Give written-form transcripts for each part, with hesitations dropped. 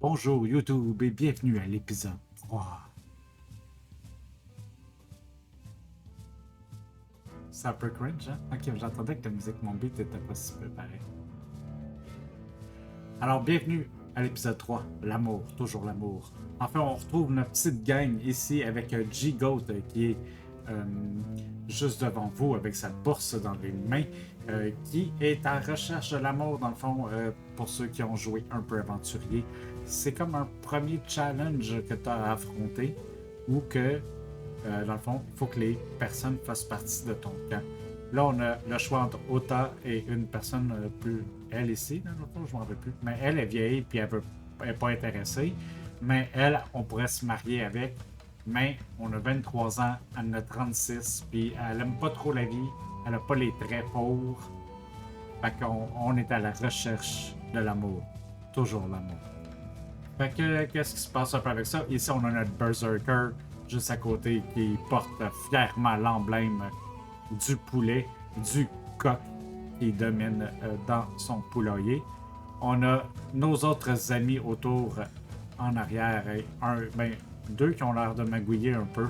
Bonjour YouTube et bienvenue à l'épisode 3. C'est un peu cringe, hein? Ok, j'entendais que la musique, mon beat était pas si peu pareil. Alors, bienvenue à l'épisode 3, l'amour, toujours l'amour. Enfin, on retrouve notre petite gang ici avec G-Goat qui est euh, juste devant vous avec sa bourse dans les mains, qui est en recherche de l'amour, dans le fond, pour ceux qui ont joué un peu aventurier. C'est comme un premier challenge que tu as à affronter, ou que, dans le fond, il faut que les personnes fassent partie de ton camp. Là, on a le choix entre Ota et une personne plus. Elle ici, dans le fond, je m'en rappelle plus. Mais elle est vieille, puis elle n'est pas intéressée. Mais elle, on pourrait se marier avec. Mais on a 23 ans, elle en a 36, puis elle aime pas trop la vie. Elle a pas les traits pour. Fait qu'on est à la recherche de l'amour. Toujours l'amour. Fait que, qu'est-ce qui se passe un peu avec ça? Ici, on a notre Berserker juste à côté qui porte fièrement l'emblème du poulet, du coq qui domine dans son poulailler. On a nos autres amis autour en arrière et deux qui ont l'air de magouiller un peu.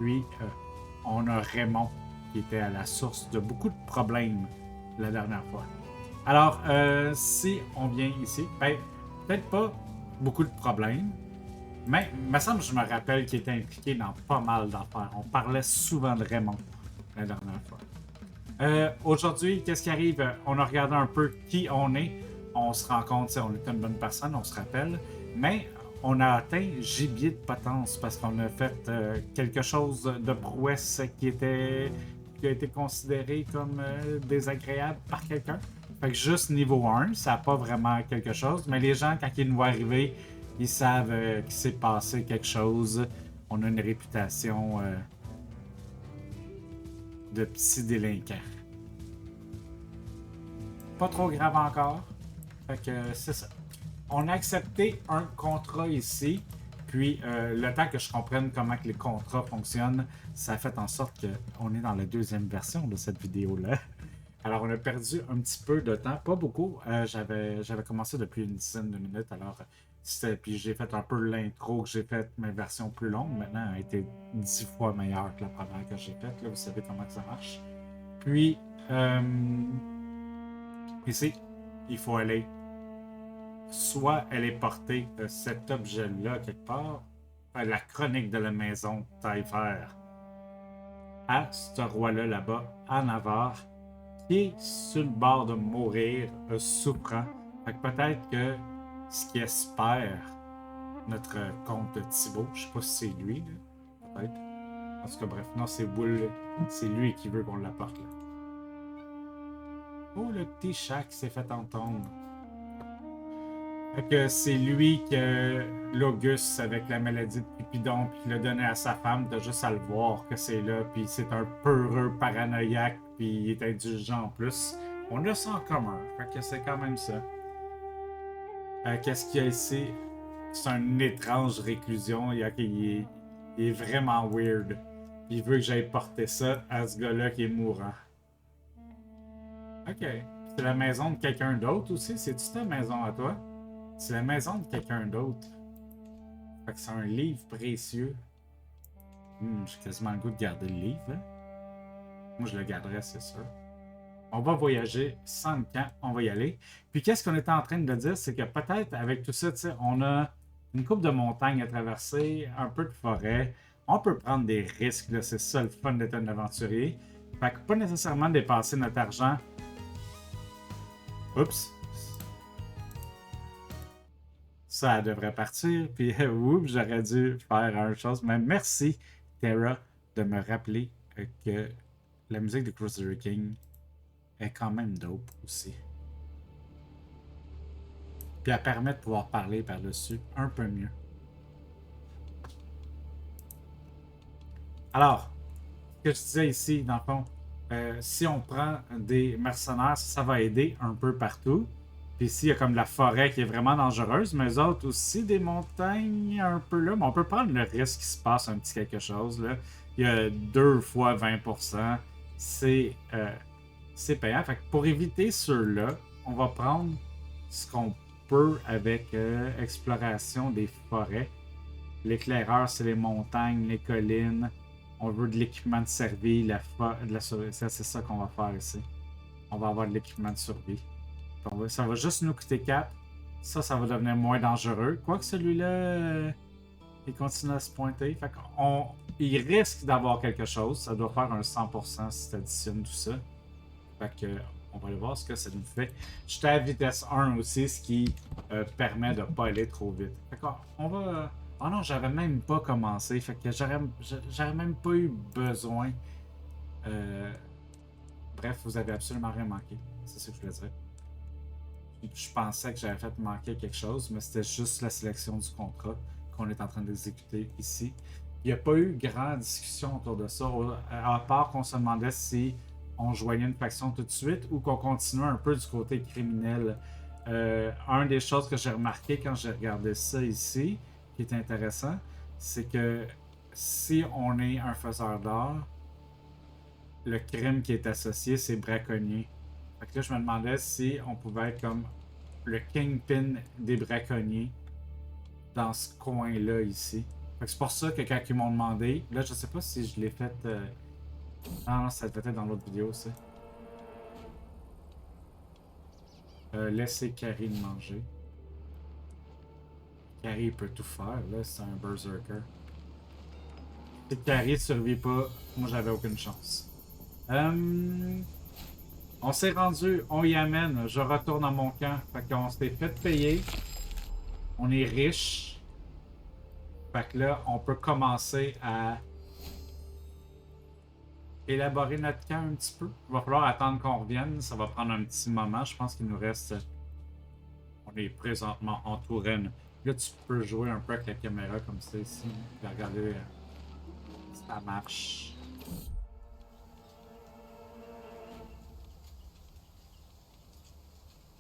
Puis, on a Raymond qui était à la source de beaucoup de problèmes la dernière fois. Alors, si on vient ici, peut-être pas beaucoup de problèmes, mais il me semble que je me rappelle qu'il était impliqué dans pas mal d'affaires. On parlait souvent de Raymond la dernière fois. Aujourd'hui, qu'est-ce qui arrive? On a regardé un peu qui on est. On se rend compte, on est une bonne personne, on se rappelle. Mais on a atteint gibier de potence parce qu'on a fait quelque chose de prouesse qui a été considéré comme désagréable par quelqu'un. Fait que juste niveau 1, ça n'a pas vraiment quelque chose. Mais les gens, quand ils nous voient arriver, ils savent qu'il s'est passé quelque chose. On a une réputation de psy-délinquant. Pas trop grave encore. Fait que c'est ça. On a accepté un contrat ici. Puis le temps que je comprenne comment que les contrats fonctionnent, ça a fait en sorte qu'on est dans la deuxième version de cette vidéo-là. Alors on a perdu un petit peu de temps, pas beaucoup. J'avais commencé depuis une dizaine de minutes. Alors puis j'ai fait un peu l'intro que j'ai fait, mes versions plus longues. Maintenant, elle a été 10 fois meilleure que la première que j'ai faite. Là, vous savez comment ça marche. Puis ici, il faut aller. Soit elle est portée de cet objet-là quelque part, la chronique de la maison Taillefer, à ce roi-là là-bas, à Navarre, qui est sur le bord de mourir, souffrant. Fait que peut-être que ce qui espère notre comte Thibaut, je sais pas si c'est lui, là, peut-être. En tout cas, bref, non, c'est Wool, c'est lui qui veut qu'on l'apporte là. Oh, le petit chat qui s'est fait entendre. Fait que c'est lui que l'Auguste, avec la maladie de Cupidon, puis qui l'a donné à sa femme, de juste à le voir que c'est là, puis c'est un peureux paranoïaque, puis il est indulgent en plus. On a ça en commun, fait que c'est quand même ça. Qu'est-ce qu'il y a ici? C'est une étrange réclusion, il est vraiment weird. Il veut que j'aille porter ça à ce gars-là qui est mourant. Ok. C'est la maison de quelqu'un d'autre aussi? C'est-tu ta maison à toi? C'est la maison de quelqu'un d'autre. Fait que c'est un livre précieux. J'ai quasiment le goût de garder le livre. Hein? Moi, je le garderais, c'est sûr. On va voyager sans le camp, on va y aller. Puis qu'est-ce qu'on était en train de dire, c'est que peut-être avec tout ça, on a une coupe de montagnes à traverser, un peu de forêt. On peut prendre des risques, là, c'est ça le fun d'être un aventurier. Fait que pas nécessairement dépenser notre argent. Oups, ça devrait partir. Puis, oups, j'aurais dû faire une chose. Mais merci, Terra, de me rappeler que la musique de Crusader King est quand même dope aussi. Puis, elle permet de pouvoir parler par-dessus un peu mieux. Alors, ce que je disais ici, dans le fond, si on prend des mercenaires, ça va aider un peu partout. Puis ici, il y a comme la forêt qui est vraiment dangereuse, mais eux autres aussi, des montagnes un peu là. Mais on peut prendre le risque qu'il se passe un petit quelque chose. Là. Il y a 2 fois 20%. C'est payant. Fait que pour éviter ceux-là, on va prendre ce qu'on peu avec exploration des forêts. L'éclaireur, c'est les montagnes, les collines. On veut de l'équipement de survie, de la survie. C'est ça qu'on va faire ici. On va avoir de l'équipement de survie. Ça va juste nous coûter 4. Ça va devenir moins dangereux. Quoique celui-là, il continue à se pointer. Il risque d'avoir quelque chose. Ça doit faire un 100% si tu additionnes tout ça. On va aller voir ce que ça nous fait. J'étais à vitesse 1 aussi, ce qui permet de ne pas aller trop vite. On va. Oh non, j'avais même pas commencé. Fait que j'aurais même pas eu besoin. Euh, Bref, vous avez absolument rien manqué. C'est ce que je voulais dire. Je pensais que j'avais fait manquer quelque chose, mais c'était juste la sélection du contrat qu'on est en train d'exécuter ici. Il n'y a pas eu grande discussion autour de ça, à part qu'on se demandait si on joignait une faction tout de suite ou qu'on continuait un peu du côté criminel. Un des choses que j'ai remarqué quand j'ai regardé ça ici, qui est intéressant, c'est que si on est un faiseur d'or, le crime qui est associé, c'est braconnier. Fait que là, je me demandais si on pouvait être comme le kingpin des braconniers dans ce coin-là ici. Fait que c'est pour ça que quand ils m'ont demandé, là, je sais pas si je l'ai fait. Ah non, ça devait être dans l'autre vidéo, ça. Laisser Carrie manger. Carrie peut tout faire, là, c'est un berserker. Si Carrie survit pas, moi j'avais aucune chance. On s'est rendu, on y amène, je retourne à mon camp. Fait qu'on s'est fait payer. On est riche. Fait que là, on peut commencer à élaborer notre camp un petit peu. Il va falloir attendre qu'on revienne. Ça va prendre un petit moment. Je pense qu'il nous reste. On est présentement en Touraine. Là, tu peux jouer un peu avec la caméra comme ça ici. Puis regarder si ça marche.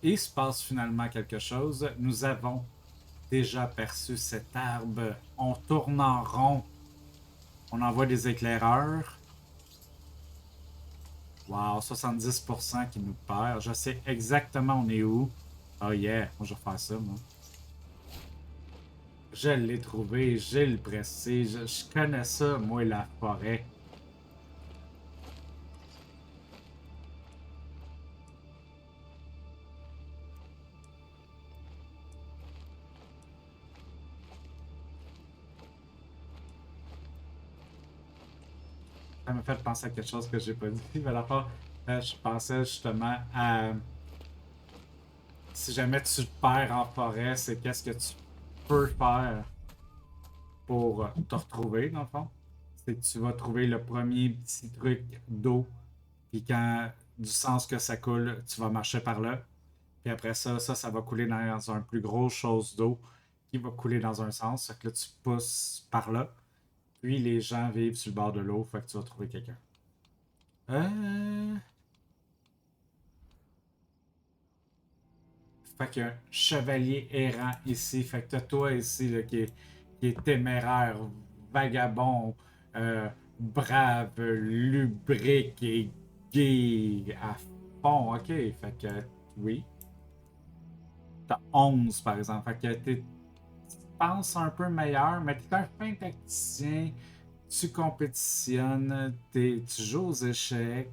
Et il se passe finalement quelque chose. Nous avons déjà perçu cet arbre. On tourne en rond. On envoie des éclaireurs. Wow, 70% qui nous perd. Je sais exactement on est où. Oh yeah, moi je vais faire ça, moi. Je l'ai trouvé, j'ai le pressé. Je connais ça, moi, la forêt. Ça m'a fait penser à quelque chose que j'ai pas dit. Mais à la fois, je pensais justement à si jamais tu te perds en forêt, c'est qu'est-ce que tu peux faire pour te retrouver, dans le fond. C'est que tu vas trouver le premier petit truc d'eau, puis quand du sens que ça coule, tu vas marcher par là. Puis après ça va couler dans un plus gros chose d'eau qui va couler dans un sens. Fait que là, tu pousses par là. Puis les gens vivent sur le bord de l'eau, fait que tu vas trouver quelqu'un. Euh... Fait qu'un chevalier errant ici. Fait que t'as toi ici là, qui est téméraire, vagabond, brave, lubrique et gay à fond. Ok, fait que oui. T'as 11 par exemple. Fait que tu penses un peu meilleur, mais t'es un fin tacticien. Tu compétitionnes, tu joues aux échecs.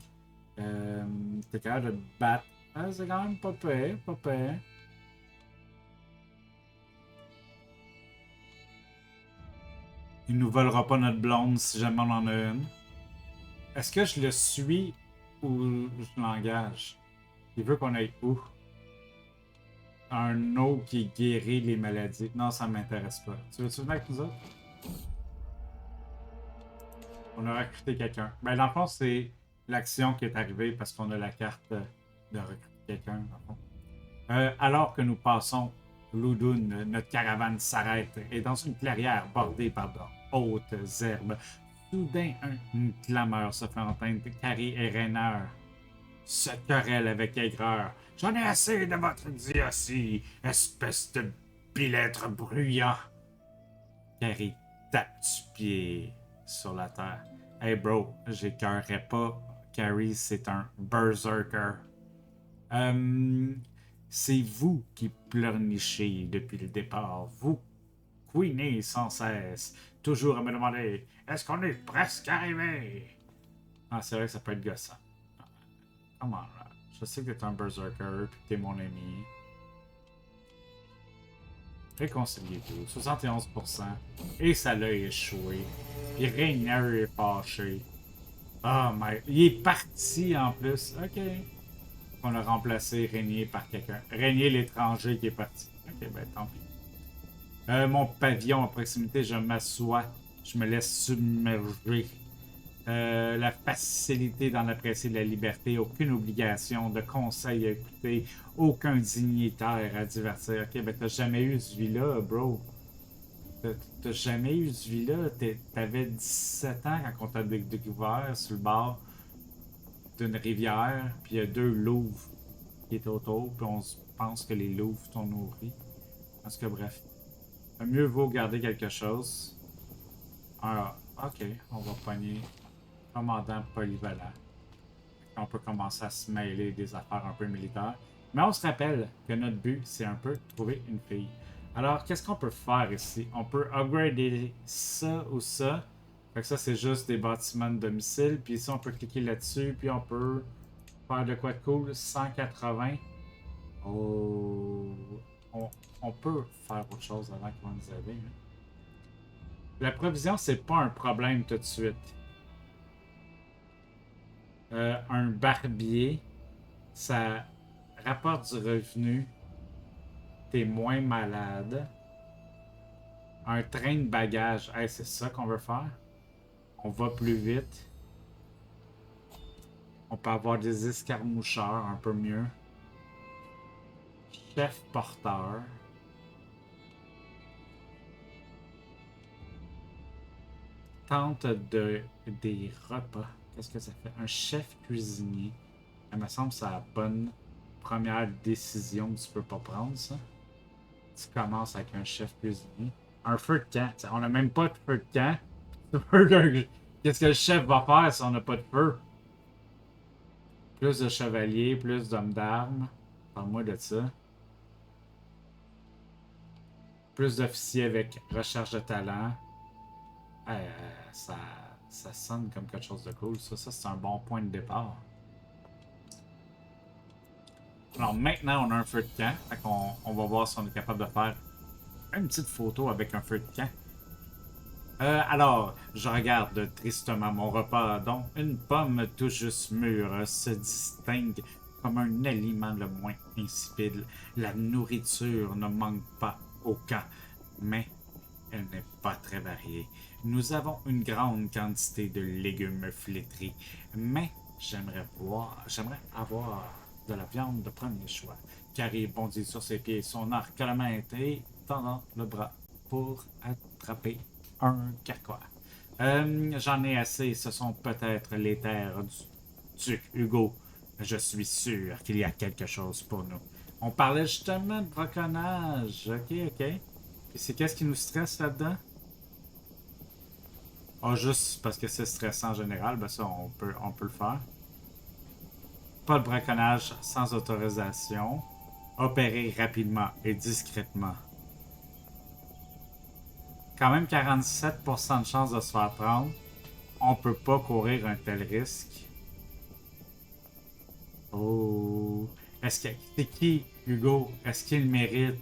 T'es capable de te battre. C'est quand même pas pire, pas pire. Il nous volera pas notre blonde si jamais on en a une. Est-ce que je le suis ou je l'engage? Il veut qu'on aille où? Un eau qui guérit les maladies. Non, ça m'intéresse pas. Tu veux-tu venir avec nous autres? On a recruté quelqu'un. Ben, dans le fond, c'est l'action qui est arrivée parce qu'on a la carte de recruter quelqu'un, dans le fond. Alors que nous passons Loudoun, notre caravane s'arrête et dans une clairière bordée par de hautes herbes, soudain une clameur se fait entendre. Carrie et Rainer se querellent avec aigreur. J'en ai assez de votre idiotie, espèce de bilêtre bruyant. Carrie tape du pied sur la terre. Hey bro, j'écœurerais pas. Carrie, c'est un berserker. C'est vous qui pleurnichez depuis le départ. Vous couinez sans cesse, toujours à me demander est-ce qu'on est presque arrivé? Ah, c'est vrai que ça peut être gossant. Comment là? Je sais que t'es un berserker, puis que t'es mon ami. Réconciliez-vous, 71%. Et ça l'a échoué. Puis Rainier est fâché. Ah, mais il est parti en plus. Ok. On a remplacé Régnier par quelqu'un. Régnier l'étranger qui est parti. Ok, ben tant pis. Mon pavillon à proximité, je m'assois. Je me laisse submerger. La facilité d'en apprécier la liberté, aucune obligation, de conseils à écouter, aucun dignitaire à divertir. Ok, ben t'as jamais eu ce vie-là, bro. T'as jamais eu ce vie-là. T'avais 17 ans quand on t'a découvert sur le bord d'une rivière, puis il y a deux louves qui étaient autour, puis on se pense que les louves t'ont nourri. Parce que bref, mieux vaut garder quelque chose. Ah, ok, on va pogner commandant polyvalent. On peut commencer à se mêler des affaires un peu militaires. Mais on se rappelle que notre but, c'est un peu trouver une fille. Alors, qu'est-ce qu'on peut faire ici? On peut upgrader ça ou ça. Fait que ça, c'est juste des bâtiments de domicile. Puis ici, on peut cliquer là-dessus. Puis on peut faire de quoi de cool? 180. Oh. On, on peut faire autre chose avant qu'on nous aider. Hein. La provision, c'est pas un problème tout de suite. Un barbier, ça rapporte du revenu. T'es moins malade. Un train de bagages, hey, c'est ça qu'on veut faire. On va plus vite. On peut avoir des escarmoucheurs un peu mieux. Chef porteur. Tente des repas. Qu'est-ce que ça fait? Un chef cuisinier. Il me semble que c'est la bonne première décision que tu peux pas prendre, ça. Tu commences avec un chef cuisinier. Un feu de camp. T'sais, on n'a même pas de feu de camp. Qu'est-ce que le chef va faire si on n'a pas de feu? Plus de chevaliers, plus d'hommes d'armes. Parle-moi de ça. Plus d'officiers avec recherche de talent. Ça, ça sonne comme quelque chose de cool. Ça c'est un bon point de départ. Alors maintenant, on a un feu de camp. Fait qu'on on va voir si on est capable de faire une petite photo avec un feu de camp. Alors, je regarde tristement mon repas, dont une pomme tout juste mûre se distingue comme un aliment le moins insipide. La nourriture ne manque pas au camp, mais elle n'est pas très variée. Nous avons une grande quantité de légumes flétris, mais j'aimerais avoir de la viande de premier choix. Carrie bondit sur ses pieds, son arc à la main et tendant le bras pour attraper un carquois. J'en ai assez, ce sont peut-être les terres du duc Hugo. Je suis sûr qu'il y a quelque chose pour nous. On parlait justement de braconnage. Ok, ok. Et c'est qu'est-ce qui nous stresse là-dedans? Ah, juste parce que c'est stressant en général, ben ça, on peut le faire. Pas de braconnage sans autorisation. Opérer rapidement et discrètement. Quand même 47% de chance de se faire prendre. On peut pas courir un tel risque. Oh. Est-ce que c'est qui, Hugo? Est-ce qu'il mérite?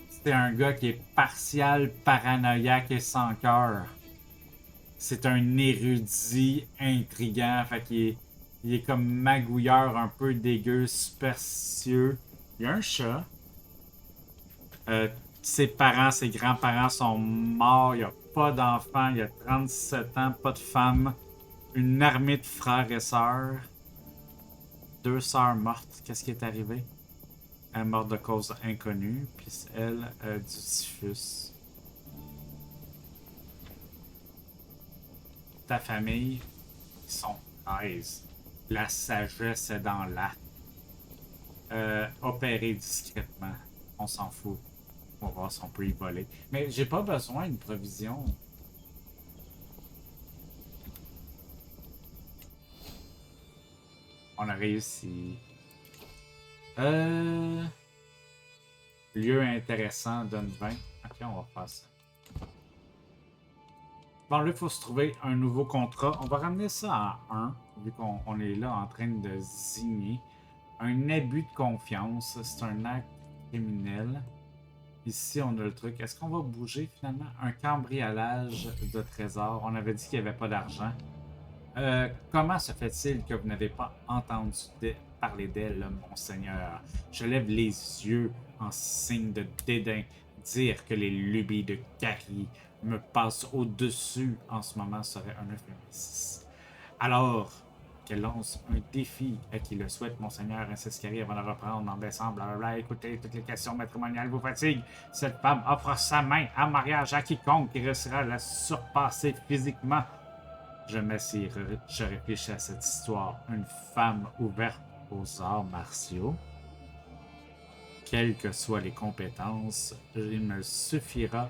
C'est un gars qui est partial, paranoïaque et sans cœur. C'est un érudit intriguant. Fait il est comme magouilleur, un peu dégueu, superstitieux. Il y a un chat. Ses parents, ses grands-parents sont morts. Il n'y a pas d'enfants. Il y a 37 ans, pas de femme. Une armée de frères et sœurs. Deux sœurs mortes. Qu'est-ce qui est arrivé? Elle est morte de cause inconnue. Puis elle, du typhus. Ta famille, ils sont 13. La sagesse est dans l'acte. Opérer discrètement. On s'en fout. On va voir si on peut y voler. Mais j'ai pas besoin d'une provision. On a réussi. Lieu intéressant, donne 20. Ok, on va faire ça. Bon, là, il faut se trouver un nouveau contrat. On va ramener ça à 1, vu qu'on est là en train de signer. Un abus de confiance, c'est un acte criminel. Ici, on a le truc. Est-ce qu'on va bouger finalement? Un cambriolage de trésor. On avait dit qu'il n'y avait pas d'argent. Comment se fait-il que vous n'avez pas entendu parler d'elle, monseigneur? Je lève les yeux en signe de dédain. Dire que les lubies de Carrie me passent au-dessus en ce moment serait un euphémisme. Alors qu'elle lance un défi à qui le souhaite, monseigneur Incescari, avant de reprendre en décembre. Blablabla. Écoutez, toutes les questions matrimoniales vous fatiguent. Cette femme offre sa main en mariage à quiconque qui réussira à la surpasser physiquement. Je m'assieds, je réfléchis à cette histoire. Une femme ouverte aux arts martiaux. Quelles que soient les compétences, il me suffira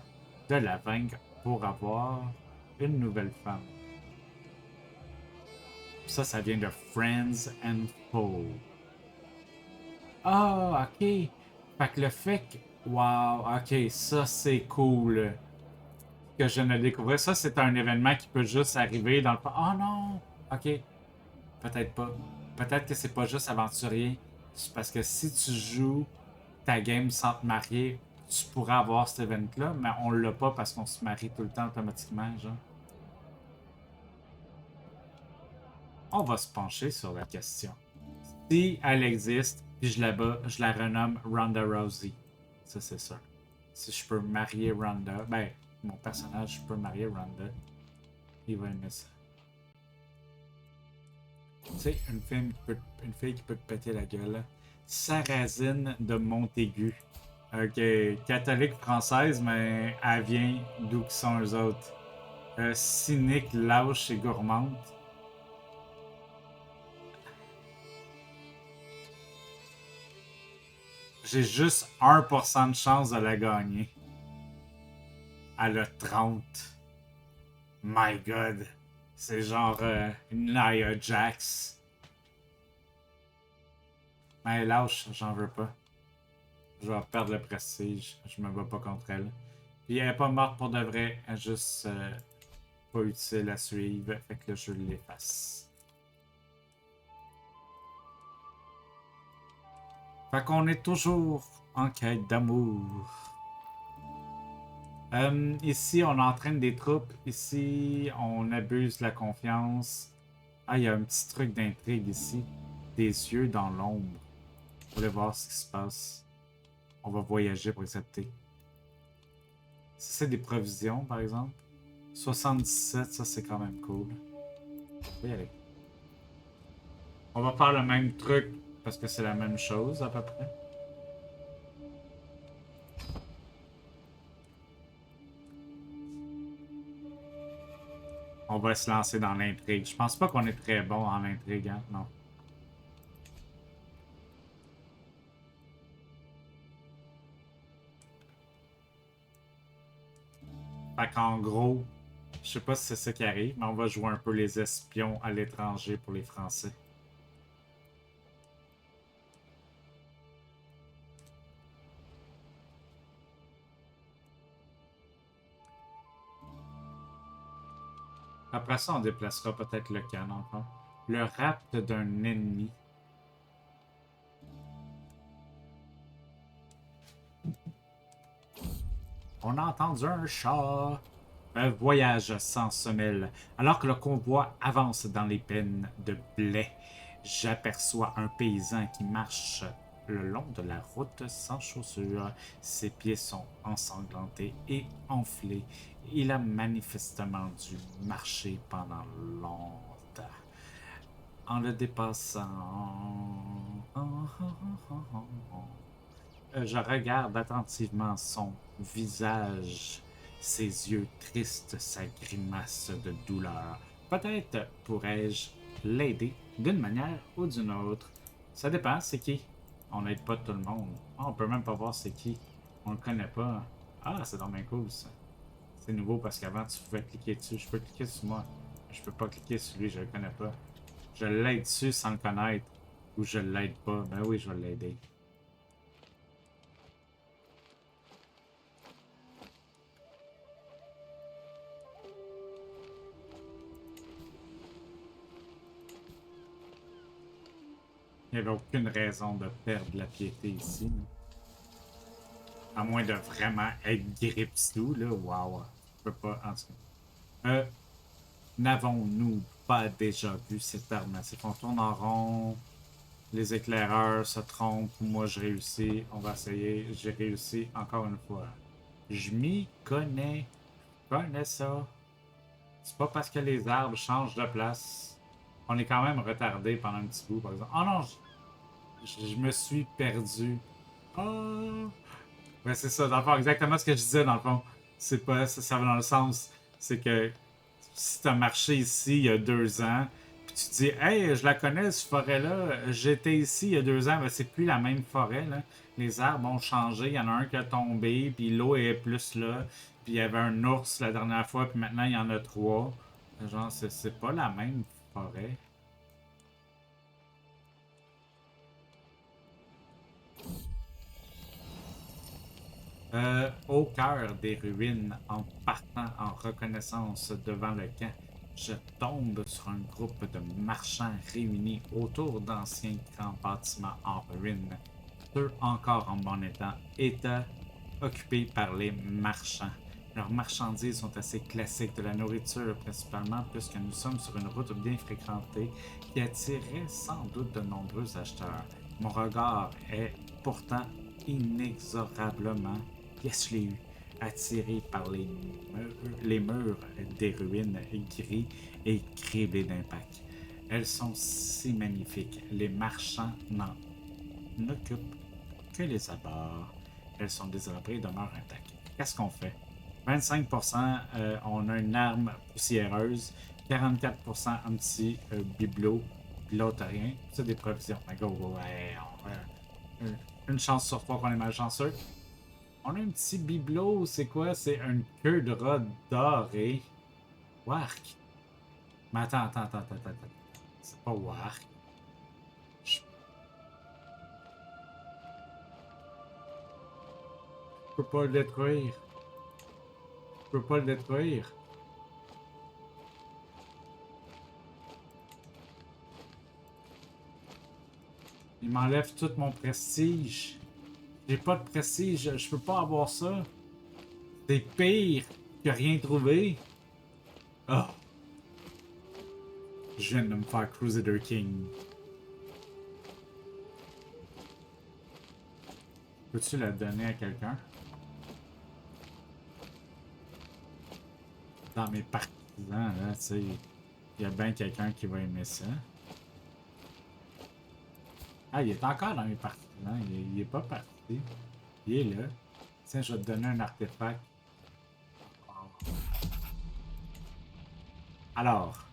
de la vaincre pour avoir une nouvelle femme. Ça vient de Friends and Foe. Ah, ok. Fait que le fait que. Wow, ok, ça c'est cool. Que je ne découvrais. Ça, c'est un événement qui peut juste arriver dans le. Oh non! Ok, peut-être pas. Peut-être que c'est pas juste aventurier. C'est parce que si tu joues ta game sans te marier, tu pourrais avoir cet event-là, mais on l'a pas parce qu'on se marie tout le temps automatiquement, genre. On va se pencher sur la question. Si elle existe, puis je la renomme Ronda Rousey. Ça, c'est sûr. Si je peux marier Ronda, ben, mon personnage, je peux marier Ronda. Il va aimer ça. Tu sais, une fille qui peut te péter la gueule. Sarrazine de Montaigu. Ok, catholique française, mais elle vient d'où qui sont eux autres. Cynique, lâche et gourmande. J'ai juste 1% de chance de la gagner. Elle a 30. My God. C'est genre Nia Jax. Mais lâche, j'en veux pas. Je vais perdre le prestige. Je me bats pas contre elle. Puis elle est pas morte pour de vrai. Elle est juste pas utile à suivre. Fait que là, je l'efface. Fait qu'on est toujours en quête d'amour. Ici, on entraîne des troupes. Ici, on abuse la confiance. Ah, il y a un petit truc d'intrigue ici. Des yeux dans l'ombre. On va aller voir ce qui se passe. On va voyager pour accepter. Si c'est des provisions, par exemple. 77, ça c'est quand même cool. On va y aller. On va faire le même truc parce que c'est la même chose à peu près. On va se lancer dans l'intrigue. Je pense pas qu'on est très bon en intrigue, hein? Non. Fait qu'en gros, je sais pas si c'est ça qui arrive, mais on va jouer un peu les espions à l'étranger pour les Français. Après ça, on déplacera peut-être le canon encore. Le rapt d'un ennemi. On a entendu un chat. Un voyage sans semelle. Alors que le convoi avance dans les plaines de blé, j'aperçois un paysan qui marche le long de la route sans chaussures. Ses pieds sont ensanglantés et enflés. Il a manifestement dû marcher pendant longtemps. En le dépassant, je regarde attentivement son visage, ses yeux tristes, sa grimace de douleur. Peut-être pourrais-je l'aider d'une manière ou d'une autre. Ça dépend, c'est qui. On n'aide pas tout le monde. Ah, on peut même pas voir c'est qui. On le connaît pas. Ah, c'est vraiment cool ça. C'est nouveau parce qu'avant tu pouvais cliquer dessus. Je peux cliquer sur moi. Je peux pas cliquer sur lui, je le connais pas. Je l'aide dessus sans le connaître. Ou je l'aide pas. Ben oui, je vais l'aider. Il n'y avait aucune raison de perdre la piété ici. Là. À moins de vraiment être Gripsou, là. Waouh. Je peux pas. En tout cas. N'avons-nous pas déjà vu cette arme? C'est qu'on tourne en rond. Les éclaireurs se trompent. Moi, je réussis. On va essayer. J'ai réussi encore une fois. Je m'y connais. Je connais ça. C'est pas parce que les arbres changent de place. On est quand même retardé pendant un petit bout, par exemple. Oh non, je me suis perdu. Oh! Ouais, c'est ça, dans le fond, exactement ce que je disais, dans le fond. C'est pas, ça va dans le sens. C'est que si tu as marché ici il y a 2 ans, puis tu te dis, hey, je la connais, cette forêt-là, j'étais ici il y a 2 ans, ben, c'est plus la même forêt, là. Les arbres ont changé, il y en a un qui a tombé, puis l'eau est plus là, puis il y avait un ours la dernière fois, puis maintenant il y en a 3. Genre, c'est pas la même forêt. Au cœur des ruines, en partant en reconnaissance devant le camp, je tombe sur un groupe de marchands réunis autour d'anciens grands bâtiments en ruine, peu encore en bon état, occupés par les marchands. Leurs marchandises sont assez classiques, de la nourriture principalement, puisque nous sommes sur une route bien fréquentée qui attirait sans doute de nombreux acheteurs. Mon regard est pourtant inexorablement, yes, je l'ai eu, attiré par les murs des ruines gris et cribés d'impact. Elles sont si magnifiques. Les marchands n'occupent que les abords. Elles sont désabrées et demeurent intactes. Qu'est-ce qu'on fait? 25%, on a une arme poussiéreuse. 44%, un petit bibelot. Puis l'autre, rien. C'est des provisions. Mais go, go, ouais, une chance sur 3 qu'on est malchanceux. On a un petit bibelot, c'est quoi? C'est une queue de rat dorée. Wark. Mais attends. C'est pas Wark. Je peux pas le détruire. Je peux pas le détruire. Il m'enlève tout mon prestige. J'ai pas de prestige, je peux pas avoir ça. C'est pire que rien trouver. Ah, oh, je viens de me faire Crusader King. Peux-tu la donner à quelqu'un? Dans mes partisans, là, tu sais, il y a bien quelqu'un qui va aimer ça. Ah, il est encore dans mes partisans, il est pas parti. Il est là. Tiens, je vais te donner un artefact. Alors,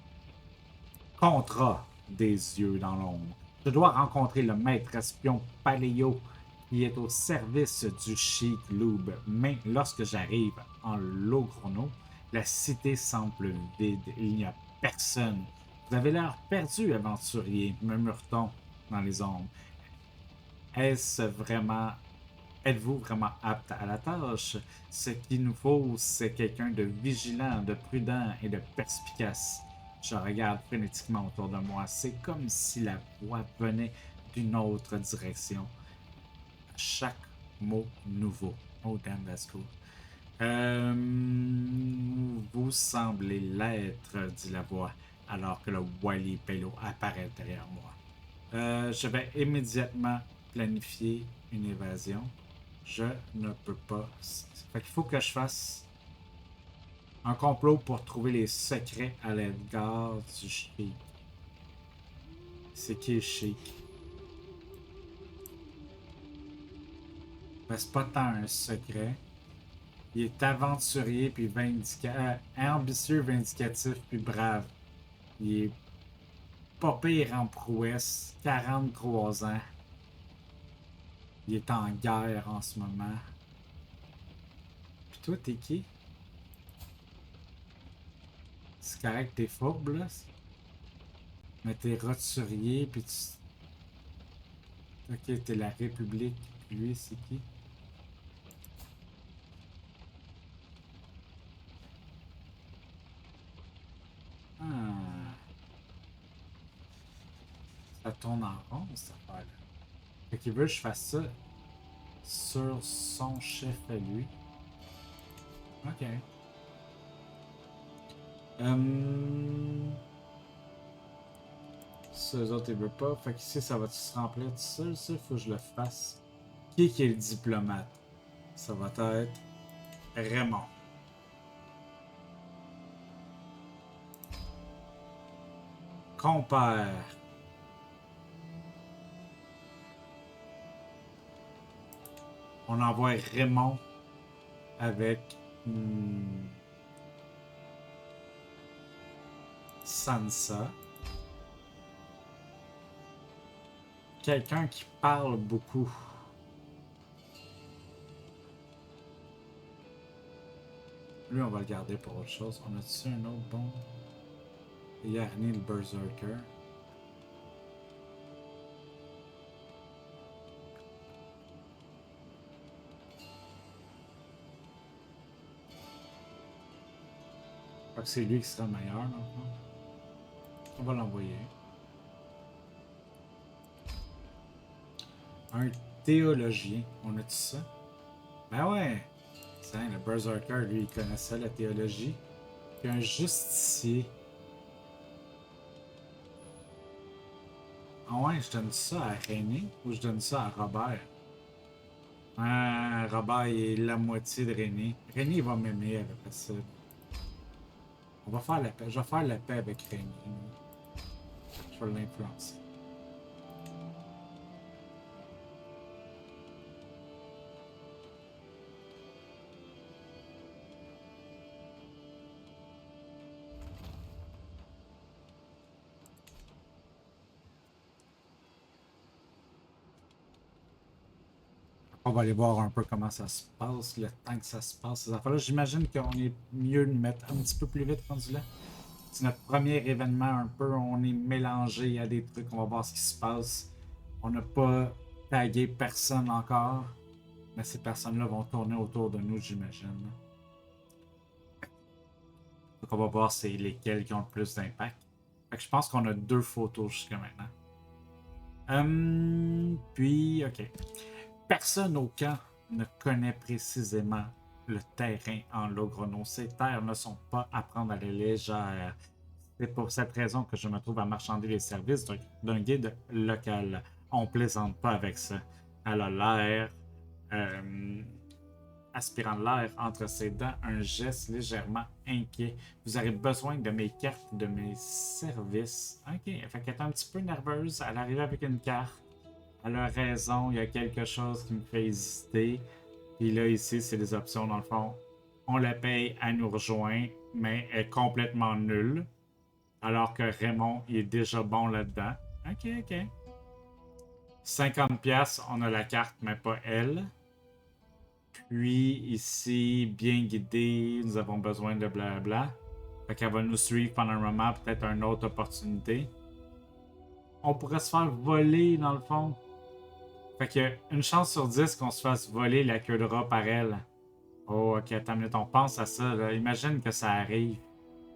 contrat des yeux dans l'ombre. Je dois rencontrer le maître espion Paléo qui est au service du chic Loob. Mais lorsque j'arrive en Logrono, la cité semble vide. Il n'y a personne. Vous avez l'air perdu, aventurier, murmure-t-on dans les ombres. Est-ce vraiment Êtes-vous vraiment apte à la tâche? Ce qu'il nous faut, c'est quelqu'un de vigilant, de prudent et de perspicace. Je regarde frénétiquement autour de moi. C'est comme si la voix venait d'une autre direction. À chaque mot nouveau. Oh damn, that's cool. Euh, Vous semblez l'être, dit la voix, alors que le Wily Bello apparaît derrière moi. Je vais immédiatement planifier une évasion. Je ne peux pas. Fait qu'il faut que je fasse un complot pour trouver les secrets à l'égard du chic. C'est qui est chic? Ben, c'est pas tant un secret. Il est aventurier puis ambitieux, vindicatif puis brave. Il est pas pire en prouesse. 43 ans. Il est en guerre en ce moment. Puis toi, t'es qui? C'est correct, t'es fourbe, là? Mais t'es roturier, puis tu... Ok, t'es la République. Lui, c'est qui? Ah, Ça tourne en rond, cette affaire-là. Fait qu'il veut que je fasse ça sur son chef à lui. Ok. Ça, eux autres, ils veulent pas. Fait qu'ici, ça va se remplir tout seul, ça. Faut que je le fasse. Qui est le diplomate? Ça va être Raymond. Compère. On envoie Raymond avec Sansa. Quelqu'un qui parle beaucoup. Lui, on va le garder pour autre chose. On a-tu un autre bon? Yarny le Berserker. Je crois que c'est lui qui sera le meilleur, dans le fond. On va l'envoyer. Un théologien. On a-tu ça? Ben ouais! Tiens, le Berserker, lui, il connaissait la théologie. Puis un justicier. Ah ouais, je donne ça à René ou je donne ça à Robert? Ah, Robert, il est la moitié de René. René, il va m'aimer avec ça. On va faire la paix. Je vais faire la paix avec René. Je vais l'influencer. On va aller voir un peu comment ça se passe, le temps que ça se passe, ces affaires-là. J'imagine qu'on est mieux de mettre un petit peu plus vite rendu là. C'est notre premier événement un peu, on est mélangé à des trucs, on va voir ce qui se passe. On n'a pas tagué personne encore, mais ces personnes-là vont tourner autour de nous, j'imagine. Donc on va voir c'est lesquels qui ont le plus d'impact. Fait que je pense qu'on a 2 photos jusqu'à maintenant. Puis, ok. Personne au camp ne connaît précisément le terrain en Logrono. Ces terres ne sont pas à prendre à la légère. C'est pour cette raison que je me trouve à marchander les services d'un guide local. On plaisante pas avec ça. Elle a l'air, aspirant l'air entre ses dents, un geste légèrement inquiet. Vous aurez besoin de mes cartes, de mes services. Ok, fait qu'elle est un petit peu nerveuse. Elle arrive avec une carte. Elle a raison, il y a quelque chose qui me fait hésiter. Puis là, ici, c'est les options, dans le fond. On la paye, elle nous rejoint, mais elle est complètement nulle. Alors que Raymond, il est déjà bon là-dedans. Ok, ok. 50$, on a la carte, mais pas elle. Puis ici, bien guidé, nous avons besoin de blabla. Fait qu'elle va nous suivre pendant un moment, peut-être une autre opportunité. On pourrait se faire voler, dans le fond. Fait que une chance sur 10 qu'on se fasse voler la queue de rat par elle. Oh, ok, attends une minute, on pense à ça. Là. Imagine que ça arrive.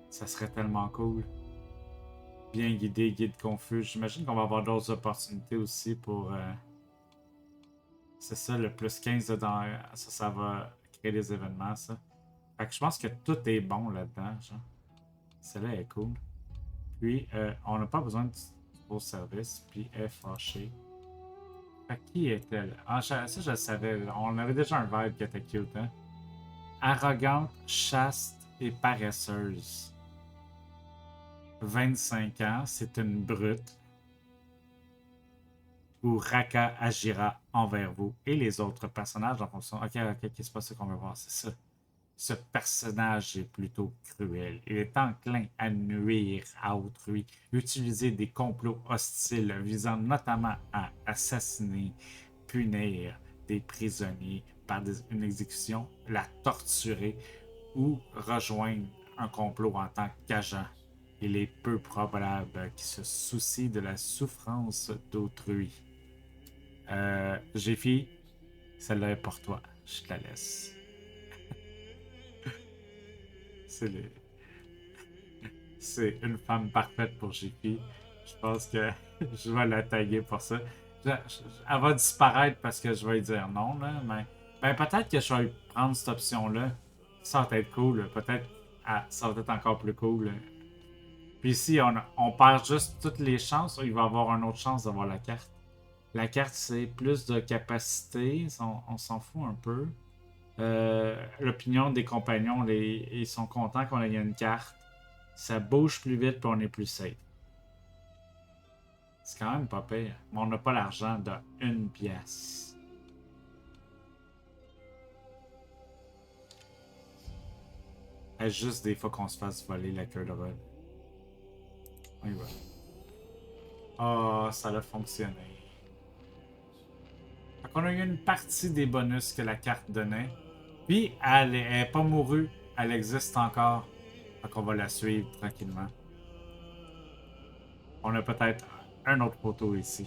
Ça serait tellement cool. Bien guidé, guide confus. J'imagine qu'on va avoir d'autres opportunités aussi pour. C'est ça, le plus 15 dedans. Ça va créer des événements, ça. Fait que je pense que tout est bon là-dedans. Genre. Celle-là est cool. Puis, on n'a pas besoin de beau service. Puis, elle est fâchée. Fait que qui est-elle? Ah, ça, je le savais. On avait déjà un vibe qui était cute, hein? Arrogante, chaste et paresseuse. 25 ans, c'est une brute. Où Raka agira envers vous et les autres personnages en fonction. Ok, ok, c'est pas ça qu'on veut voir, c'est ça. Ce personnage est plutôt cruel. Il est enclin à nuire à autrui, utiliser des complots hostiles visant notamment à assassiner, punir des prisonniers par une exécution, la torturer ou rejoindre un complot en tant qu'agent. Il est peu probable qu'il se soucie de la souffrance d'autrui. Jiffy, celle-là est pour toi. Je te la laisse. C'est le... C'est une femme parfaite pour Jiffy. Je pense que je vais la taguer pour ça. Elle va disparaître parce que je vais lui dire non, là, mais ben, peut-être que je vais prendre cette option-là. Ça va être cool. Peut-être ça va être encore plus cool. Puis ici, on perd juste toutes les chances. Il va y avoir une autre chance d'avoir la carte. La carte, c'est plus de capacité. On s'en fout un peu. L'opinion des compagnons, ils sont contents qu'on ait une carte. Ça bouge plus vite puis on est plus safe. C'est quand même pas pire. Mais on n'a pas l'argent de une pièce. Est-ce juste des fois qu'on se fasse voler la queue de rôle? On y va. Ah, ça a fonctionné. Fait qu'on a eu une partie des bonus que la carte donnait. Puis, elle est pas mourue. Elle existe encore. Fait qu'on va la suivre tranquillement. On a peut-être un autre poteau ici.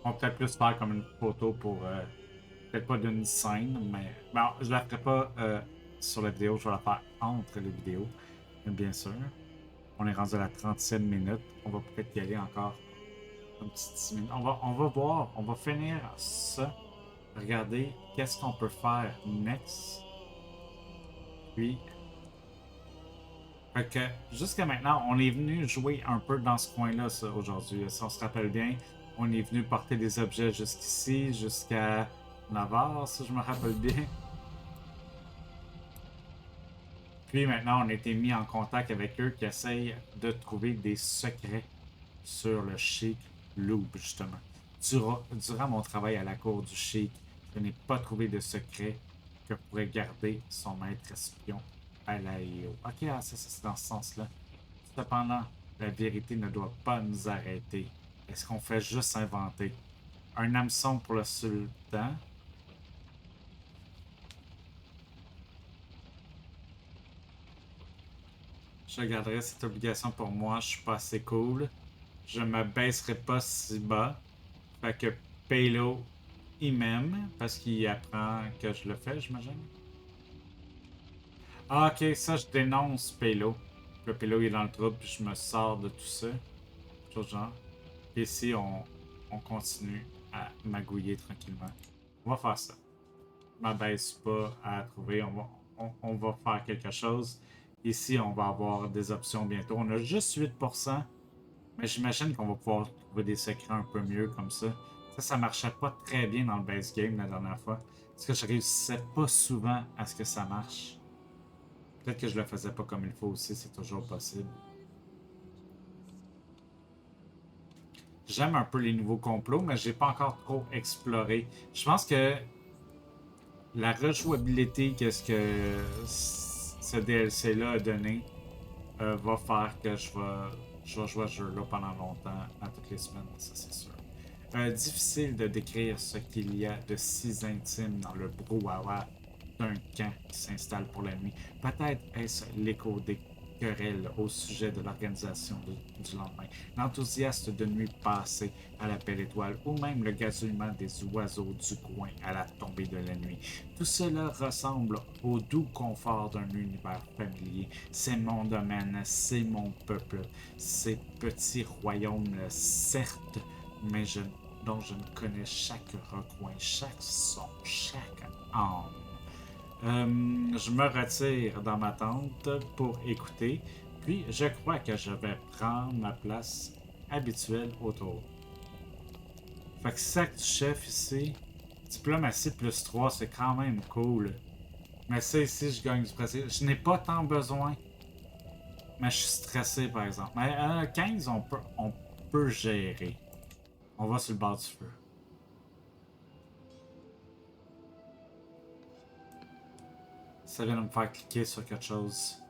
On va peut-être plus faire comme une photo pour. Peut-être pas d'une scène, mais. Bon, je la ferai pas sur la vidéo, je vais la faire entre les vidéos. Bien sûr. On est rendu à la 30e minute. On va peut-être y aller encore un petit 10 minutes. On va voir. On va finir ça. Regarder qu'est-ce qu'on peut faire next. Puis. Fait que jusqu'à maintenant, on est venu jouer un peu dans ce coin-là aujourd'hui. Si on se rappelle bien, on est venu porter des objets jusqu'ici, jusqu'à Navarre, si je me rappelle bien. Puis maintenant, on a été mis en contact avec eux qui essayent de trouver des secrets sur le Sheik Loop, justement. Durant mon travail à la cour du Sheik, je n'ai pas trouvé de secret que pourrait garder son maître espion à l'AIO. Ok, ça c'est dans ce sens-là. Cependant, la vérité ne doit pas nous arrêter. Est-ce qu'on fait juste inventer un hameçon pour le sultan? Je garderai cette obligation pour moi, je suis pas assez cool. Je me baisserai pas si bas. Fait que Paylo, il m'aime parce qu'il apprend que je le fais, j'imagine. Ah, ok, ça, je dénonce Paylo. Le Paylo, il est dans le trouble, puis je me sors de tout ça. Chose genre. Et ici, on continue à magouiller tranquillement. On va faire ça. Je m'abaisse pas à trouver. On va faire quelque chose. Ici, on va avoir des options bientôt. On a juste 8%. Mais j'imagine qu'on va pouvoir trouver des secrets un peu mieux comme ça. Ça marchait pas très bien dans le base game la dernière fois. Parce que je réussissais pas souvent à ce que ça marche. Peut-être que je le faisais pas comme il faut aussi, c'est toujours possible. J'aime un peu les nouveaux complots, mais j'ai pas encore trop exploré. Je pense que la rejouabilité que ce DLC-là a donné va faire que je vais jouer à ce jeu-là pendant longtemps, à toutes les semaines, ça c'est sûr. Difficile de décrire ce qu'il y a de si intime dans le brouhaha d'un camp qui s'installe pour la nuit. Peut-être est-ce l'écho des querelles au sujet de l'organisation du lendemain, l'enthousiaste de nuit passée à la belle étoile, ou même le gazouillement des oiseaux du coin à la tombée de la nuit. Tout cela ressemble au doux confort d'un univers familier. C'est mon domaine, c'est mon peuple, ces petits royaumes, certes, mais dont je ne connais chaque recoin, chaque son, chaque âme. Je me retire dans ma tente pour écouter, puis je crois que je vais prendre ma place habituelle autour. Fait que sac du chef ici, diplomatie plus 3, c'est quand même cool. Mais ça ici, je gagne du prestige. Je n'ai pas tant besoin, mais je suis stressé par exemple. Mais 15, on peut gérer. On va sur le bord du feu. Ça vient de me faire cliquer sur quelque chose.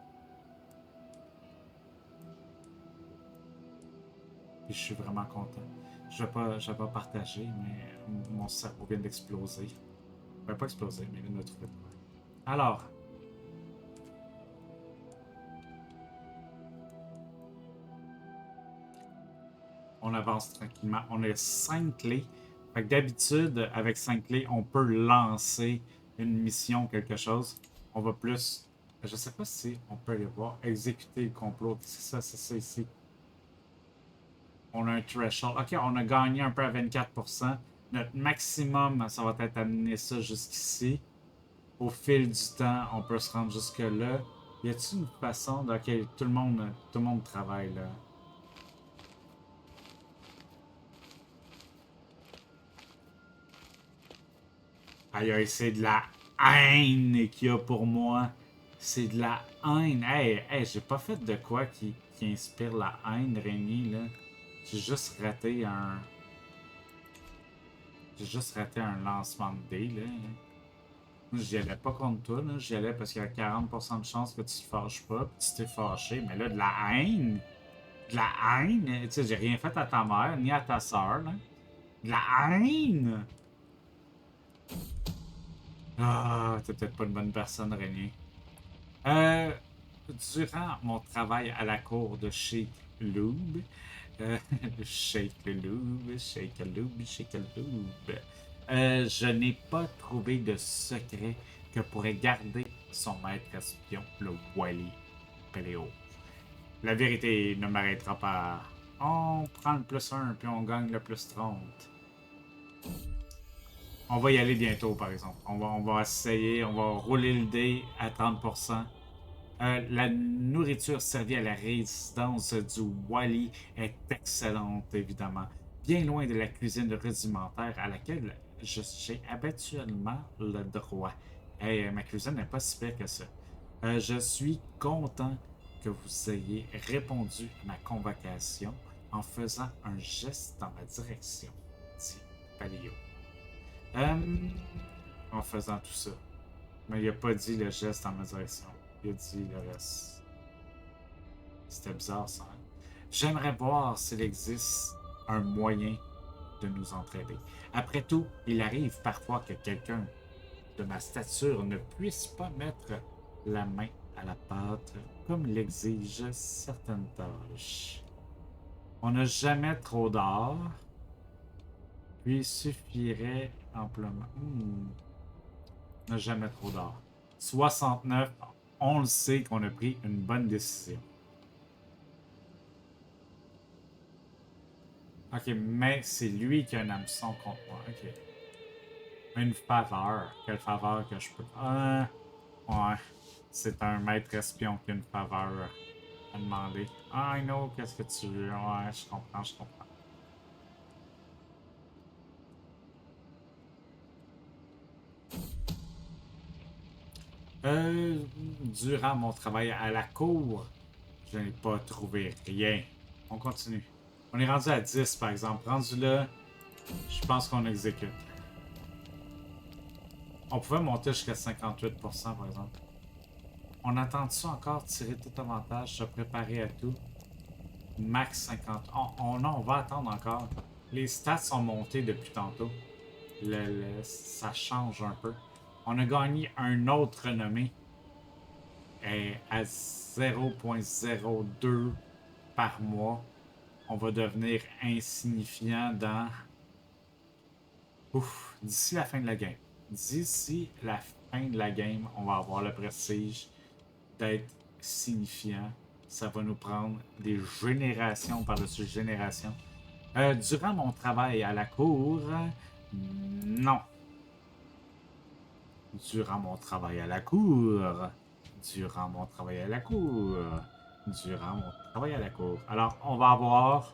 Puis je suis vraiment content. Je vais pas partager, mais mon cerveau vient d'exploser. Ben, pas exploser, mais il vient de trouver de quoi. Alors, on avance tranquillement. On a 5 clés. Fait que d'habitude, avec 5 clés, on peut lancer une mission, quelque chose. On va plus. Je sais pas si on peut aller voir. Exécuter le complot. C'est ça, c'est ça ici. On a un threshold. Ok, on a gagné un peu à 24%. Notre maximum, ça va être amener ça jusqu'ici. Au fil du temps, on peut se rendre jusque-là. Y a-t-il une façon de. Ok, tout le monde travaille là. Aïe, aïe, c'est de la haine qu'il y a pour moi. C'est de la haine. Hey, hey, j'ai pas fait de quoi qui inspire la haine, Rémi, là. J'ai juste raté un. J'ai juste raté un lancement de dés, là. J'y allais pas contre toi, là. J'y allais parce qu'il y a 40% de chance que tu te fâches pas, puis tu t'es fâché. Mais là, de la haine. De la haine. Tu sais, j'ai rien fait à ta mère, ni à ta soeur, là. De la haine. Ah, t'es peut-être pas une bonne personne, Rémi. Euh, Durant mon travail à la cour de Sheikh Loob, euh, Sheikh Loob, Sheikh Loob, Sheikh Loob, je n'ai pas trouvé de secret que pourrait garder son maître espion, le Wally Péléo. La vérité ne m'arrêtera pas. On prend le plus 1 puis on gagne le plus 30. On va y aller bientôt, par exemple. On va essayer, on va rouler le dé à 30%. La nourriture servie à la résidence du Wally est excellente, évidemment. Bien loin de la cuisine rudimentaire à laquelle j'ai habituellement le droit. Hey, ma cuisine n'est pas si pire que ça. Je suis content que vous ayez répondu à ma convocation en faisant un geste dans ma direction, dit Paléo. Euh, En faisant tout ça. Mais il a pas dit le geste dans ma direction. Il a dit le reste. C'était bizarre ça. Hein? J'aimerais voir s'il existe un moyen de nous entraider. Après tout, il arrive parfois que quelqu'un de ma stature ne puisse pas mettre la main à la pâte comme l'exigent certaines tâches. On n'a jamais trop d'or, puis il suffirait amplement. On n'a jamais trop d'or. 69, on le sait qu'on a pris une bonne décision. Ok, mais c'est lui qui a un hameçon contre moi. Ok. Une faveur. Quelle faveur que je peux. Ouais. C'est un maître espion qui a une faveur à demander. I know, qu'est-ce que tu veux. Ouais, je comprends, je comprends. Durant mon travail à la cour, je n'ai pas trouvé rien. On continue. On est rendu à 10 par exemple. Rendu là, je pense qu'on exécute. On pouvait monter jusqu'à 58% par exemple. On attend ça encore, tirer tout avantage, se préparer à tout. Max 50. Non, on va attendre encore. Les stats sont montés depuis tantôt. Ça change un peu. On a gagné un autre renommé à 0.02 par mois. On va devenir insignifiant dans. Ouf, d'ici la fin de la game. D'ici la fin de la game, on va avoir le prestige d'être signifiant. Ça va nous prendre des générations par-dessus générations. Durant mon travail à la cour, non. Durant mon travail à la cour. Durant mon travail à la cour. Durant mon travail à la cour. Alors, on va avoir.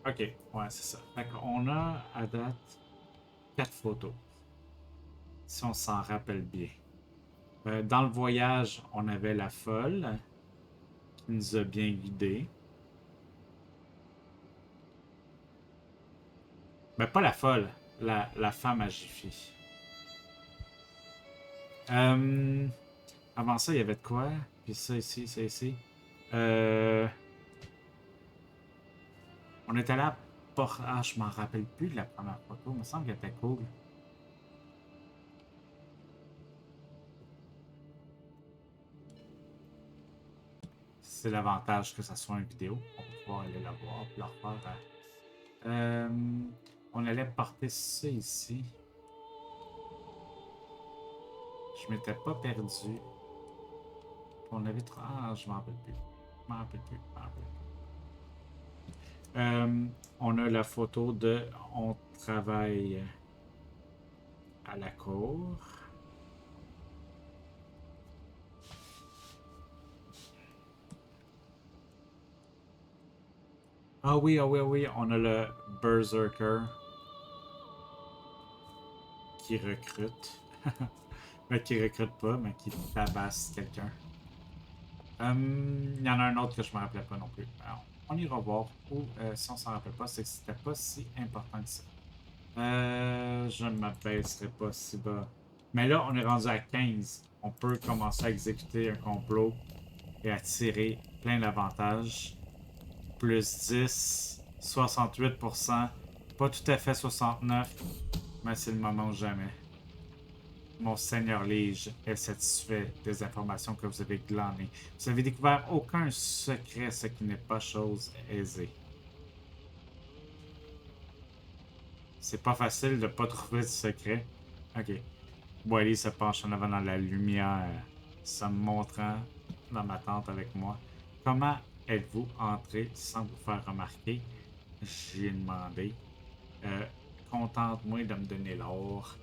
Ok, ouais, c'est ça. D'accord, on a à date 4 photos. Si on s'en rappelle bien. Dans le voyage, on avait la folle qui nous a bien guidés. Ben, pas la folle, la femme à Jiffy. Euh, Avant ça, il y avait de quoi? Puis ça ici, ça ici. Euh, on était là pour. Ah, je m'en rappelle plus de la première photo. Il me semble qu'elle était cool. C'est l'avantage que ça soit une vidéo. On va pouvoir aller la voir puis la refaire. Euh, on allait porter ça ici. Je m'étais pas perdu. On avait trop... Ah, je m'en rappelle plus. Je m'en rappelle plus. Je m'en rappelle plus. On a la photo de... On travaille à la cour. Ah oui, ah oui, ah oui. On a le Berserker qui recrute. Mais qui recrute pas, mais qui tabasse quelqu'un. Il y en a un autre que je me rappelais pas non plus. Alors, on ira voir. Ou si on s'en rappelle pas, c'est que c'était pas si important que ça. Je ne m'abaisserai pas si bas. Mais là, on est rendu à 15. On peut commencer à exécuter un complot et à tirer plein d'avantages. Plus 10, 68%. Pas tout à fait 69, mais c'est le moment ou jamais. Mon Seigneur Lige est satisfait des informations que vous avez glanées. Vous avez découvert aucun secret, ce qui n'est pas chose aisée. C'est pas facile de pas trouver de secret. Ok. Wally se penche en avant dans la lumière, se montrant dans ma tente avec moi. Comment êtes-vous entré sans vous faire remarquer? J'ai demandé. Euh, Contente-moi de me donner l'or.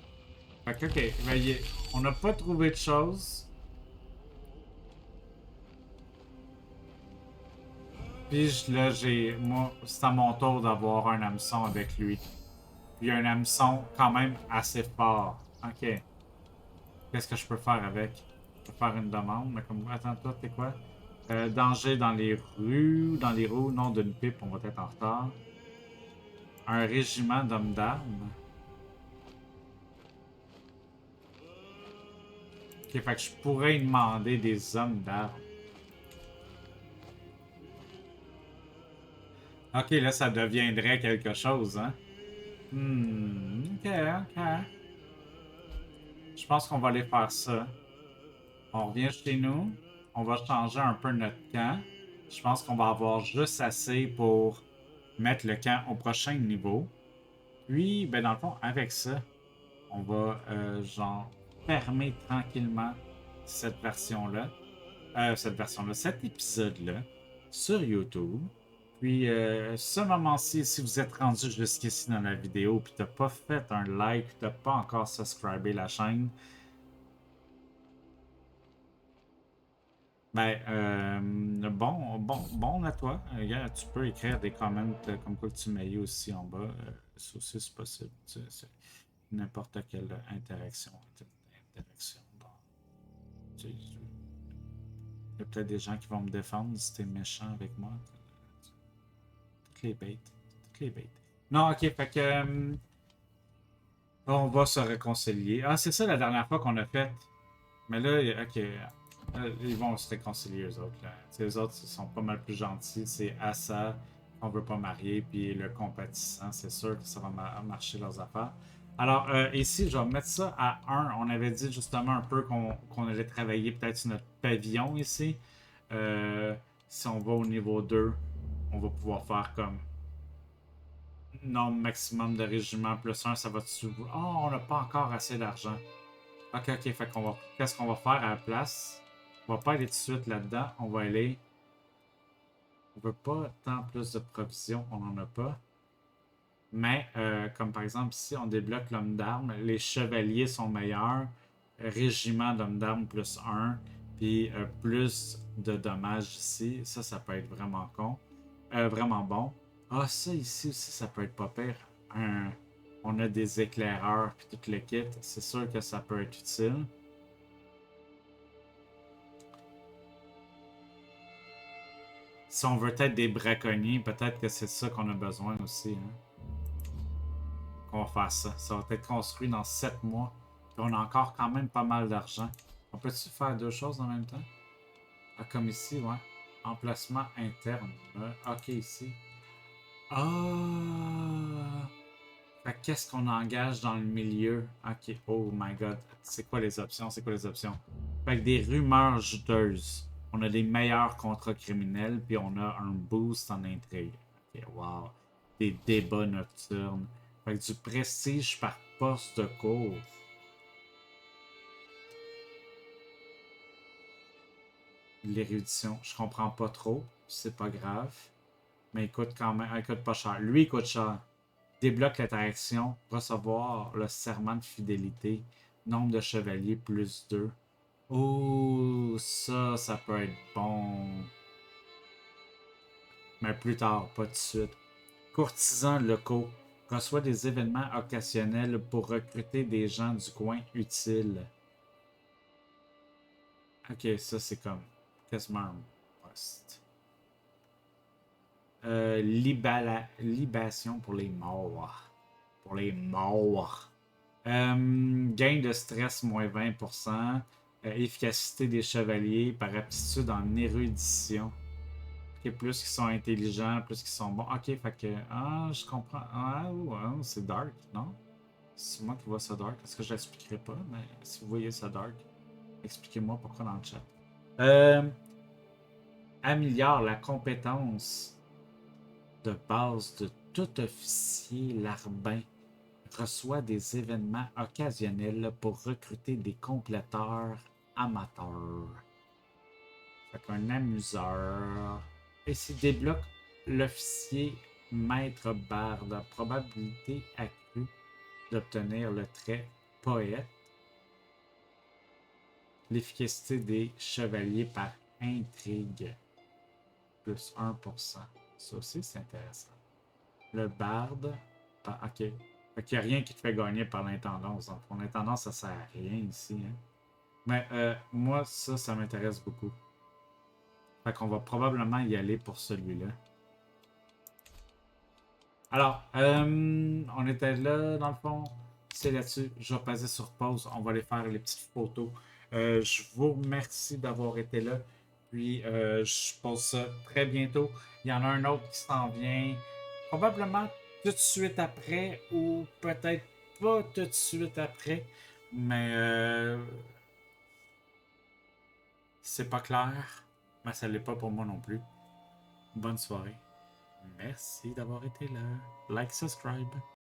Fait que, ok, ben, on n'a pas trouvé de choses. Puis là, moi, c'est à mon tour d'avoir un hameçon avec lui. Puis un hameçon quand même assez fort. Ok. Qu'est-ce que je peux faire avec? Je peux faire une demande, mais comme. Attends, toi, t'es quoi? Danger dans les rues. Dans les roues, non d'une pipe, on va être en retard. Un régiment d'hommes d'armes. Ok, fait que je pourrais demander des hommes d'armes. Ok, là, ça deviendrait quelque chose, hein? Ok, ok. Je pense qu'on va aller faire ça. On revient chez nous. On va changer un peu notre camp. Je pense qu'on va avoir juste assez pour mettre le camp au prochain niveau. Puis, ben dans le fond, avec ça, on va genre fermer tranquillement cette version-là. Cet épisode-là sur YouTube. Puis, ce moment-ci, si vous êtes rendu jusqu'ici dans la vidéo, puis t'as pas fait un like, puis t'as pas encore subscribé la chaîne, ben, bon à toi. Regarde, tu peux écrire des comments comme quoi tu m'as eu aussi en bas. Ça aussi, c'est possible. C'est n'importe quelle interaction. Interaction. Bon. Il y a peut-être des gens qui vont me défendre si t'es méchant avec moi. Toutes les bêtes. Toutes les bêtes. Non, ok, fait que. On va se réconcilier. Ah, c'est ça la dernière fois qu'on a fait. Mais là, ok. Ils vont se réconcilier, eux autres. Là. Les autres, ils sont pas mal plus gentils. C'est Assa qu'on veut pas marier, puis le compatissant, c'est sûr que ça va marcher leurs affaires. Alors, ici, je vais mettre ça à 1. On avait dit justement un peu qu'on allait travailler peut-être sur notre pavillon ici. Si on va au niveau 2, on va pouvoir faire comme nombre maximum de régiments plus 1, ça va dessus. Oh, on n'a pas encore assez d'argent. Ok, ok, fait qu'on va. Qu'est-ce qu'on va faire à la place? On va pas aller tout de suite là-dedans. On va aller. On veut pas tant plus de provisions, on n'en a pas. Mais, comme par exemple, ici, on débloque l'homme d'armes. Les chevaliers sont meilleurs. Régiment d'hommes d'armes plus 1. Puis plus de dommages ici. Ça peut être vraiment con. Vraiment bon. Ah, ça ici aussi, ça peut être pas pire. On a des éclaireurs puis tout le kit. C'est sûr que ça peut être utile. Si on veut être des braconniers, peut-être que c'est ça qu'on a besoin aussi. Hein. Qu'on va faire ça. Ça va être construit dans 7 mois. Puis on a encore quand même pas mal d'argent. On peut-tu faire deux choses en même temps? Ah, comme ici, ouais. Emplacement interne. Ok, ici. Ah! Fait qu'est-ce qu'on engage dans le milieu? Ok, oh my god. C'est quoi les options? C'est quoi les options? Fait que des rumeurs juteuses. On a des meilleurs contrats criminels, puis on a un boost en intrigue. Ok, wow. Des débats nocturnes. Fait que du prestige par poste de cours. L'érudition, je comprends pas trop. C'est pas grave. Mais il coûte quand même. Il coûte pas cher. Lui, il coûte cher. Débloque l'interaction. Recevoir le serment de fidélité. Nombre de chevaliers plus 2. Oh, ça peut être bon. Mais plus tard, pas tout de suite. Courtisans locaux. Reçoit des événements occasionnels pour recruter des gens du coin utiles. Ok, ça c'est comme quasiment un poste. Libation pour les morts. Pour les morts. Gain de stress moins 20%. Efficacité des chevaliers par aptitude en érudition. Ok, plus qu'ils sont intelligents, plus qu'ils sont bons. Ok, fait que. Ah, je comprends. Ah, ouais, c'est dark, non? C'est moi qui vois ça dark. Est-ce que je l'expliquerai pas? Mais si vous voyez ça dark, expliquez-moi pourquoi dans le chat. Euh, Améliore la compétence de base de tout officier larbin. Reçoit des événements occasionnels pour recruter des compléteurs amateurs. Fait qu'un amuseur. Et s'il débloque l'officier maître barde, probabilité accrue d'obtenir le trait poète. L'efficacité des chevaliers par intrigue. Plus 1%. Ça aussi, c'est intéressant. Le barde. Ah, ok. Fait qu'il n'y a rien qui te fait gagner par l'intendance. Donc, pour l'intendance, ça sert à rien ici. Hein. Mais moi, ça m'intéresse beaucoup. Fait qu'on va probablement y aller pour celui-là. Alors, on était là, dans le fond. C'est là-dessus. Je vais passer sur pause. On va aller faire les petites photos. Je vous remercie d'avoir été là. Puis, je pose ça très bientôt. Il y en a un autre qui s'en vient. Probablement tout de suite après ou peut-être pas tout de suite après. Mais c'est pas clair. Mais ça l'est pas pour moi non plus. Bonne soirée. Merci d'avoir été là. Like, subscribe.